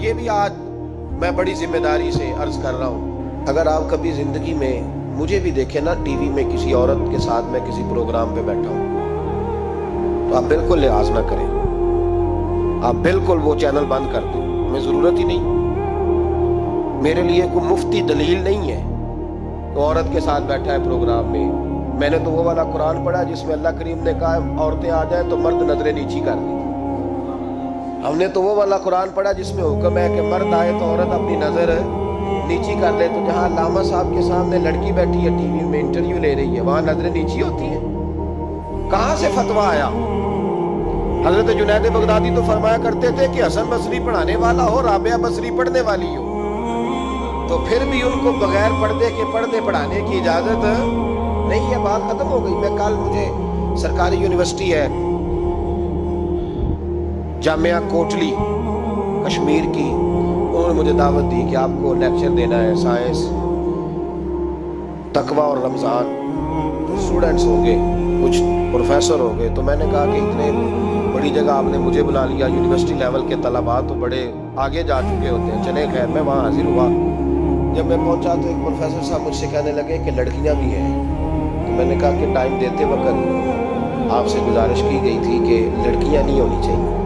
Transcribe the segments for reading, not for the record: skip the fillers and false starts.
یہ بھی آج میں بڑی ذمہ داری سے عرض کر رہا ہوں، اگر آپ کبھی زندگی میں مجھے بھی دیکھیں نا ٹی وی میں کسی عورت کے ساتھ میں کسی پروگرام پہ بیٹھا ہوں، تو آپ بالکل لحاظ نہ کریں، آپ بالکل وہ چینل بند کر دیں، ہمیں ضرورت ہی نہیں۔ میرے لیے کوئی مفتی دلیل نہیں ہے تو عورت کے ساتھ بیٹھا ہے پروگرام میں نے تو وہ والا قرآن پڑھا جس میں اللہ کریم نے کہا عورتیں آ جائیں تو مرد نظریں نیچی کر دیں۔ ہم نے تو وہ والا قرآن پڑھا جس میں حکم ہے کہ مرد آئے تو عورت اپنی نظر نیچی کر لے۔ تو جہاں علامہ صاحب کے سامنے لڑکی بیٹھی ہے ٹی وی میں انٹرویو لے رہی ہے، وہاں نظریں نیچی ہوتی ہیں؟ کہاں سے فتویٰ آیا؟ حضرت جنید بغدادی تو فرمایا کرتے تھے کہ حسن بصری پڑھانے والا ہو، رابعہ بصری پڑھنے والی ہو، تو پھر بھی ان کو بغیر پردے کے پردے پڑھانے کی اجازت نہیں ہے۔ بات ختم ہو گئی۔ میں کل مجھے سرکاری یونیورسٹی ہے جامعہ کوٹلی کشمیر کی، انہوں نے مجھے دعوت دی کہ آپ کو لیکچر دینا ہے سائنس تقوی اور رمضان۔ اسٹوڈنٹس ہوں گے، کچھ پروفیسر ہوں گے، تو میں نے کہا کہ اتنے بڑی جگہ آپ نے مجھے بلا لیا، یونیورسٹی لیول کے طلباء تو بڑے آگے جا چکے ہوتے ہیں۔ چلے خیر، میں وہاں حاضر ہوا۔ جب میں پہنچا تو ایک پروفیسر صاحب مجھ سے کہنے لگے کہ لڑکیاں بھی ہیں، تو میں نے کہا کہ ٹائم دیتے وقت آپ سے گزارش کی گئی تھی کہ لڑکیاں نہیں ہونی چاہیے۔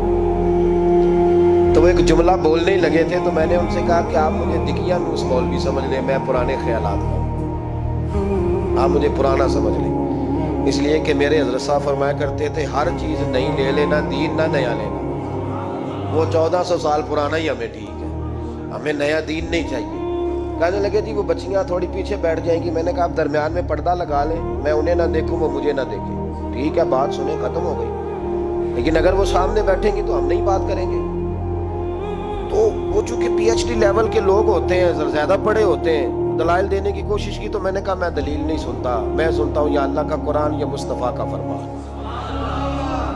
تو وہ ایک جملہ بولنے ہی لگے تھے، تو میں نے ان سے کہا کہ آپ مجھے دکھیا نوس مولوی سمجھ لیں، میں پرانے خیالات ہوں، آپ مجھے پرانا سمجھ لیں، اس لیے کہ میرے حضرت صاحب فرمایا کرتے تھے ہر چیز نہیں لے لینا، دین نہ نیا لینا۔ وہ 1400 سال پرانا ہی ہمیں ٹھیک ہے، ہمیں نیا دین نہیں چاہیے۔ کہنے لگے جی وہ بچیاں تھوڑی پیچھے بیٹھ جائیں گی۔ میں نے کہا آپ درمیان میں پردہ لگا لیں، میں انہیں نہ دیکھوں وہ مجھے نہ دیکھیں۔ ٹھیک ہے، بات سنیں، ختم ہو گئی۔ لیکن اگر وہ سامنے بیٹھیں گی تو ہم نہیں بات کریں گے۔ تو وہ چونکہ پی ایچ ڈی لیول کے لوگ ہوتے ہیں، زیادہ پڑھے ہوتے ہیں، دلائل دینے کی کوشش کی، تو میں نے کہا میں دلیل نہیں سنتا، میں سنتا ہوں یا اللہ کا قرآن یا مصطفیٰ کا فرمان۔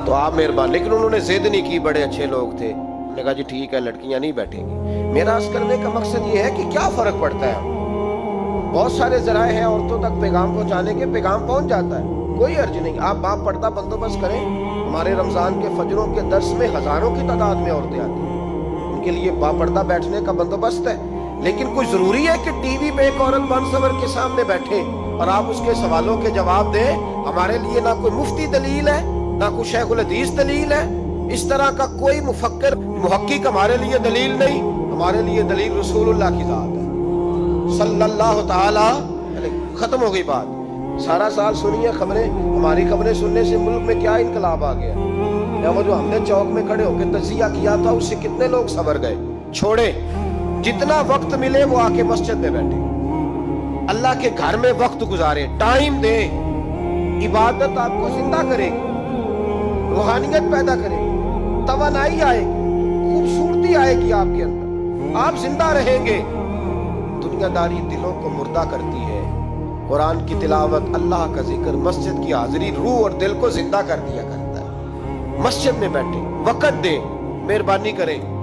تو آپ مہربان۔ لیکن انہوں نے ضد نہیں کی، بڑے اچھے لوگ تھے۔ انہوں نے کہا جی ٹھیک ہے، لڑکیاں نہیں بیٹھیں گی۔ میرا عرض کرنے کا مقصد یہ ہے کہ کیا فرق پڑتا ہے؟ بہت سارے ذرائع ہیں عورتوں تک پیغام پہنچانے کے، پیغام پہنچ جاتا ہے، کوئی حرج نہیں۔ آپ باپ پردہ بندوبست کریں۔ ہمارے رمضان کے فجروں کے درس میں ہزاروں کی تعداد میں عورتیں آتی ہیں، ان کے لیے باپردہ بیٹھنے کا بندوبست ہے۔ لیکن کوئی ضروری ہے کہ ٹی وی پہ ایک عورت بن سور کے سامنے بیٹھے اور آپ اس کے سوالوں کے جواب دیں؟ ہمارے لیے نہ کوئی مفتی دلیل ہے، نہ کوئی شیخ الحدیث دلیل ہے، اس طرح کا کوئی مفکر محقق ہمارے لیے دلیل نہیں۔ ہمارے لیے دلیل رسول اللہ کی ذات ہے صلی اللہ تعالی علیہ۔ ختم ہو گئی بات۔ سارا سال سنیے خبریں، ہماری خبریں سننے سے ملک میں کیا انقلاب آ گیا۔ یا وہ جو ہم نے چوک میں کھڑے ہو کے تجزیہ کیا تھا، اس سے کتنے لوگ سنور گئے۔ چھوڑے، جتنا وقت ملے وہ آ کے مسجد میں بیٹھے، اللہ کے گھر میں وقت گزارے، ٹائم دیں۔ عبادت آپ کو زندہ کرے گی، روحانیت پیدا کرے گی، توانائی آئے گی، خوبصورتی آئے گی آپ کے اندر، آپ زندہ رہیں گے۔ دنیا داری دلوں کو مردہ کرتی ہے، قرآن کی تلاوت، اللہ کا ذکر، مسجد کی حاضری روح اور دل کو زندہ کر دیا کرتا ہے۔ مسجد میں بیٹھیں، وقت دیں، مہربانی کریں۔